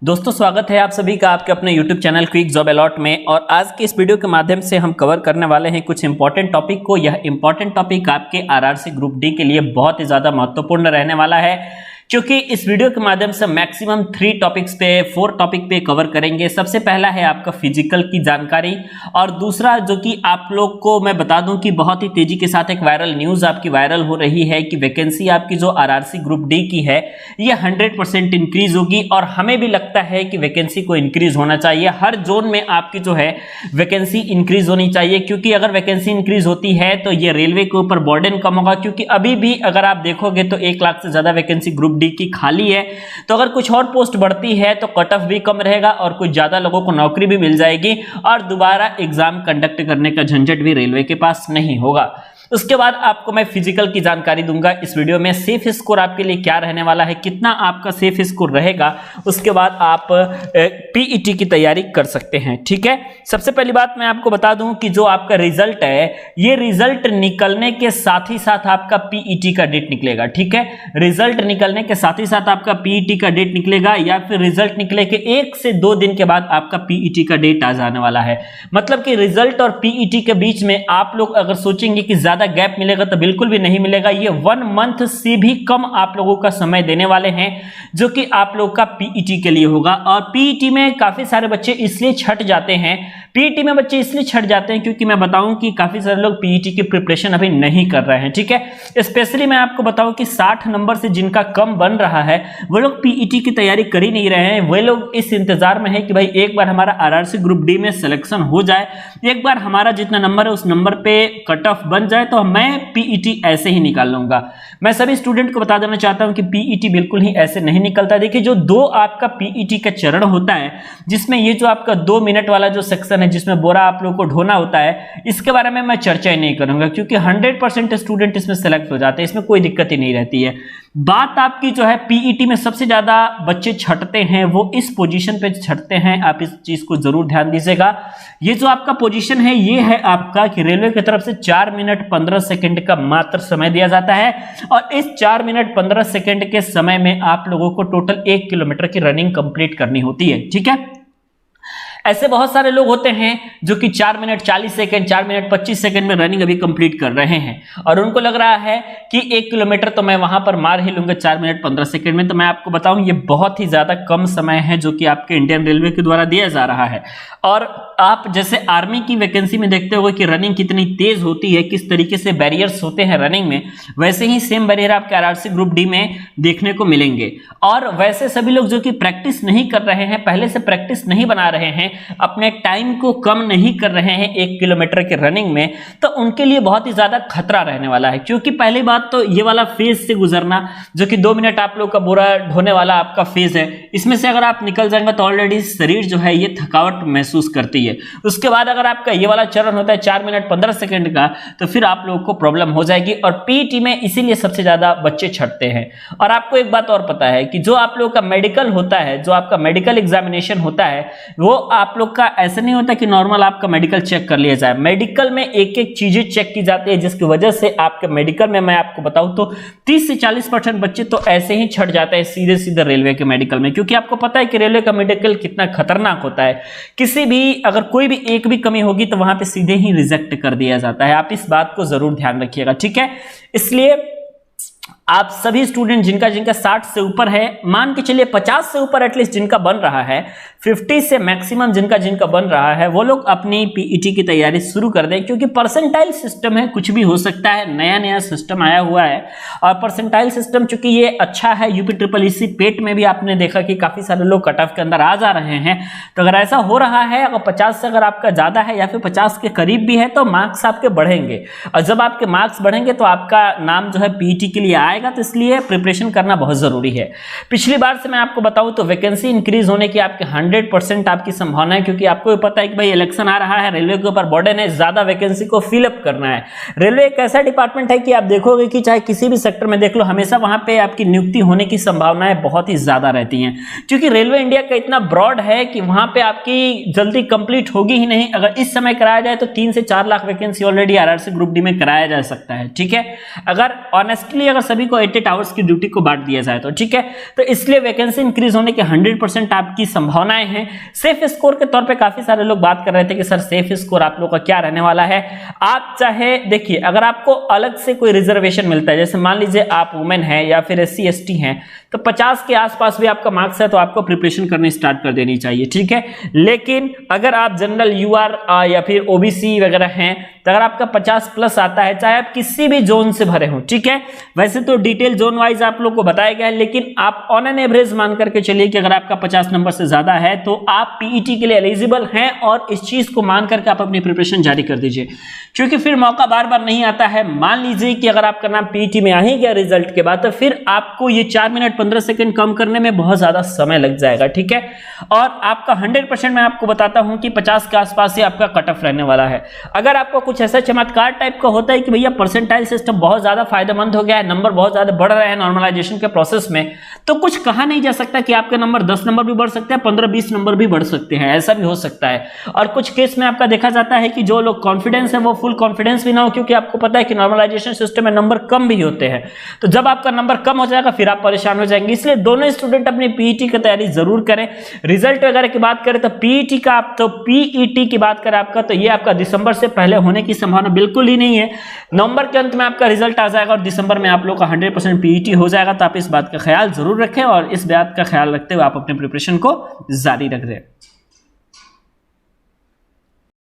दोस्तों स्वागत है आप सभी का आपके अपने YouTube channel quick job alert में। और आज के इस वीडियो के माध्यम से हम कवर करने वाले हैं कुछ इंपॉर्टेंट टॉपिक को। यह इंपॉर्टेंट टॉपिक आपके आरआरसी ग्रुप डी के लिए बहुत ही ज़्यादा महत्वपूर्ण रहने वाला है, क्योंकि इस वीडियो के माध्यम से मैक्सिमम 4 टॉपिक पे कवर करेंगे। सबसे पहला है आपका फिजिकल की जानकारी, और दूसरा जो कि आप लोग को मैं बता दूं कि बहुत ही तेजी के साथ एक वायरल न्यूज़ आपकी वायरल हो रही है कि वैकेंसी आपकी जो आरआरसी ग्रुप डी की है ये 100% इंक्रीज होगी। और हमें भी लगता है कि वैकेंसी को इंक्रीज होना चाहिए, हर जोन में आपकी जो है वैकेंसी इंक्रीज होनी चाहिए, क्योंकि अगर वैकेंसी इंक्रीज होती है तो ये रेलवे के ऊपर बर्डन कम होगा। क्योंकि अभी भी अगर आप देखोगे तो 1 लाख से ज्यादा वैकेंसी ग्रुप डी की खाली है, तो अगर कुछ और पोस्ट बढ़ती है तो कट ऑफ भी कम रहेगा और कुछ ज्यादा लोगों को नौकरी भी मिल जाएगी और दोबारा एग्जाम कंडक्ट करने का झंझट भी रेलवे के पास नहीं होगा। उसके बाद आपको मैं फिजिकल की जानकारी दूंगा इस वीडियो में। सेफ स्कोर आपके लिए क्या रहने वाला है, कितना आपका सेफ स्कोर रहेगा, उसके बाद आप पीईटी की तैयारी कर सकते हैं। ठीक है, सबसे पहली बात मैं आपको बता दूं कि जो आपका रिजल्ट है ये रिजल्ट निकलने के साथ ही साथ आपका पीईटी का डेट निकलेगा। ठीक है, रिजल्ट निकलने के साथ ही साथ आपका पीईटी का डेट निकलेगा, या फिर रिजल्ट निकले के 1 से 2 दिन के बाद आपका पीईटी का डेट आ जाने वाला है। मतलब कि रिजल्ट और पीईटी के बीच में आप लोग अगर सोचेंगे कि ज्यादा गैप मिलेगा तो बिल्कुल भी नहीं मिलेगा। ये 1 मंथ से भी कम आप लोगों का समय देने वाले हैं, जो कि आप लोग का पीईटी के लिए होगा। और पीईटी में काफी सारे बच्चे इसलिए छट जाते हैं, पीईटी में बच्चे इसलिए छट जाते हैं क्योंकि मैं बताऊं कि काफी सारे लोग पीईटी की प्रिपरेशन अभी नहीं कर रहे हैं। ठीक है, स्पेशली मैं आपको बताऊं कि 60 नंबर से जिनका कम बन रहा है वो लोग पीईटी की तैयारी कर ही नहीं रहे हैं। वे लोग इस इंतजार में है कि भाई एक बार हमारा आरआरसी ग्रुप डी में सिलेक्शन हो जाए, एक बार हमारा जितना नंबर है उस नंबर पे कट ऑफ बन जाए तो मैं पीईटी ऐसे ही निकाल लूंगा। मैं सभी स्टूडेंट को बता देना चाहता हूं कि पीईटी बिल्कुल ही ऐसे नहीं निकलता। देखिए, जो 2 आपका पीईटी का चरण होता है, जिसमें ये जो आपका 2 मिनट वाला जो सेक्शन है जिसमें बोरा आप लोग को ढोना होता है, इसके बारे में मैं चर्चा ही नहीं करूंगा, क्योंकि 100% स्टूडेंट इसमें सेलेक्ट हो जाते हैं, इसमें कोई दिक्कत ही नहीं रहती है। बात आपकी जो है पीईटी में सबसे ज्यादा बच्चे छटते हैं वो इस पोजीशन पे छटते हैं, आप इस चीज को जरूर ध्यान दीजिएगा। ये जो आपका पोजीशन है ये है आपका कि रेलवे की तरफ से 4 मिनट 15 सेकंड का मात्र समय दिया जाता है, और इस 4 मिनट 15 सेकंड के समय में आप लोगों को टोटल 1 किलोमीटर की रनिंग कंप्लीट करनी होती है। ठीक है, ऐसे बहुत सारे लोग होते हैं जो कि 4 मिनट 40 सेकंड 4 मिनट 25 सेकंड में रनिंग अभी कंप्लीट कर रहे हैं, और उनको लग रहा है कि 1 किलोमीटर तो मैं वहां पर मार ही लूंगा 4 मिनट 15 सेकंड में। तो मैं आपको बताऊं ये बहुत ही ज्यादा कम समय है जो कि आपके इंडियन रेलवे के द्वारा दिया जा रहा है। और आप जैसे आर्मी की वैकेंसी में देखते हो कि रनिंग कितनी तेज होती है, किस तरीके से बैरियर्स होते हैं रनिंग में, वैसे ही सेम बैरियर आपके आरआरसी ग्रुप डी में देखने को मिलेंगे। और वैसे सभी लोग जो कि प्रैक्टिस नहीं कर रहे हैं, पहले से प्रैक्टिस नहीं बना रहे हैं, अपने टाइम को कम नहीं कर रहे हैं 1 किलोमीटर के रनिंग में, तो उनके लिए बहुत ही ज्यादा खतरा रहने वाला है। क्योंकि पहली बात तो ये वाला फेज से गुजरना, जो कि 2 मिनट आप लोग का बोरा ढोने वाला आपका फेज है, इसमें से अगर आप निकल जाएंगे तो ऑलरेडी शरीर जो है ये थकावट महसूस करती है। उसके बाद अगर आपका ये वाला चरण होता है 4 मिनट 15 सेकंड का, तो फिर आप लोगों को प्रॉब्लम हो जाएगी। और पीईटी में इसीलिए सबसे ज्यादा बच्चे छटते हैं। और आपको एक बात और पता है कि जो आप लोगों का मेडिकल होता है, जो आपका मेडिकल एग्जामिनेशन होता है, वो आप लोग का ऐसा नहीं होता कि नॉर्मल आपका मेडिकल चेक कर लिया जाए। मेडिकल में एक एक चीजें चेक की जाती है, जिसकी वजह से आपके मेडिकल में मैं आपको बताऊं तो 30 से 40% बच्चे तो ऐसे ही छट जाते हैं सीधे सीधे रेलवे के मेडिकल में। क्योंकि आपको पता है कि रेलवे का मेडिकल कितना खतरनाक होता है, किसी भी अगर कोई भी एक भी कमी होगी तो वहां पे सीधे ही रिजेक्ट कर दिया जाता है। आप इस बात को जरूर ध्यान रखिएगा। ठीक है, इसलिए आप सभी स्टूडेंट जिनका 60 से ऊपर है, मान के चलिए 50 से ऊपर एटलीस्ट जिनका बन रहा है, 50 से मैक्सिमम जिनका बन रहा है, वो लोग अपनी पीईटी की तैयारी शुरू कर दें। क्योंकि परसेंटाइल सिस्टम है, कुछ भी हो सकता है, नया नया सिस्टम आया हुआ है। और परसेंटाइल सिस्टम चूंकि ये अच्छा है, यूपी पेट में भी आपने देखा कि काफी सारे लोग कट ऑफ के अंदर आ जा रहे हैं। तो अगर ऐसा हो रहा है, अगर 50 से अगर आपका ज्यादा है या फिर 50 के करीब भी है, तो मार्क्स आपके बढ़ेंगे। और जब आपके मार्क्स बढ़ेंगे तो आपका नाम जो है पीईटी के लिए आएगा, तो इसलिए प्रिपरेशन करना बहुत जरूरी है। पिछली बार से मैं आपको बताऊं तो वैकेंसी इंक्रीज होने की आपके 100% आपकी संभावना है, क्योंकि आपको भी पता है कि भाई इलेक्शन आ रहा है, रेलवे के ऊपर बर्डन है, ज्यादा वैकेंसी को फिलअप करना है। रेलवे एक ऐसा डिपार्टमेंट है कि आप देखोगे कि चाहे किसी भी सेक्टर में देख लो, हमेशा वहां पे आपकी नियुक्ति होने की संभावनाएं बहुत ही ज्यादा रहती हैं। क्योंकि रेलवे इंडिया का इतना ब्रॉड है कि वहां पे आपकी जल्दी कंप्लीट होगी ही नहीं। अगर इस समय कराया जाए तो 3 से 4 lakh vacancy already RRC group D में कराया जा सकता है। ठीक है, अगर ऑनेस्टली अगर सभी सभी को 8 आवर्स की ड्यूटी को बांट दिया जाए तो ठीक है। तो इसलिए वैकेंसी इंक्रीज होने के 100% आपकी संभावनाएं हैं। सेफ स्कोर के तौर पे काफी सारे लोग बात कर रहे थे कि सर सेफ स्कोर आप लोग का क्या रहने वाला है। आप चाहे देखिए, अगर आपको अलग से कोई रिजर्वेशन मिलता है, जैसे मान लीजिए आप वुमेन है या फिर SC ST हैं, तो 50 के आसपास भी आपका मार्क्स है तो आपको प्रिपरेशन करनी स्टार्ट कर देनी चाहिए, ठीक है। लेकिन अगर आप जनरल UR या फिर OBC वगैरह हैं, तो अगर आपका 50 प्लस आता है, चाहे आप किसी भी जोन से भरे हो, ठीक है। वैसे तो डिटेल जोन वाइज आप लोग को बताया गया है, लेकिन आप ऑन एन एवरेज मान करके चलिए कि अगर आपका 50 नंबर से ज्यादा है तो आप PET के लिए एलिजिबल हैं, और इस चीज को मान करके आप अपनी प्रिपरेशन जारी कर दीजिए, क्योंकि फिर मौका बार बार नहीं आता है। मान लीजिए कि अगर आपका नाम PET में आ ही गया रिजल्ट के बाद, तो फिर आपको ये 4 मिनट 15 सेकंड कम करने में बहुत ज्यादा समय लग जाएगा, ठीक है। और आपका 100% मैं आपको बताता हूं कि 50 के आसपास ही आपका कट ऑफ रहने वाला है। अगर आपको कुछ ऐसा चमत्कार टाइप का होता है कि भैया परसेंटाइल सिस्टम बहुत ज्यादा फायदेमंद हो गया है, नंबर बहुत ज्यादा बढ़ रहे हैं नॉर्मलाइजेशन के प्रोसेस में, तो कुछ कहा नहीं जा सकता कि आपके नंबर 10 नंबर भी बढ़ सकते हैं, 15-20 नंबर भी बढ़ सकते हैं, ऐसा भी हो सकता है। और कुछ केस में आपका देखा जाता है कि जो लोग कॉन्फिडेंस है वो फुल कॉन्फिडेंस भी ना हो, क्योंकि आपको पता है कि नॉर्मलाइजेशन सिस्टम में नंबर कम भी होते हैं। तो जब आपका नंबर कम हो जाएगा फिर आप परेशान हो जाएंगे। इसलिए दोनों स्टूडेंट अपनी PET की तैयारी जरूर करें। रिजल्ट वगैरह की बात करें तो PET की बात करें आपका, तो ये आपका दिसंबर से पहले होने की संभावना बिल्कुल ही नहीं है। नवंबर के अंत में आपका रिजल्ट आ जाएगा और दिसंबर में आप लोग का 100% PET हो जाएगा। तो आप इस बात का ख्याल जरूर रखें और इस बात का ख्याल रखते हुए आप अपने प्रिपरेशन को जारी रख दें।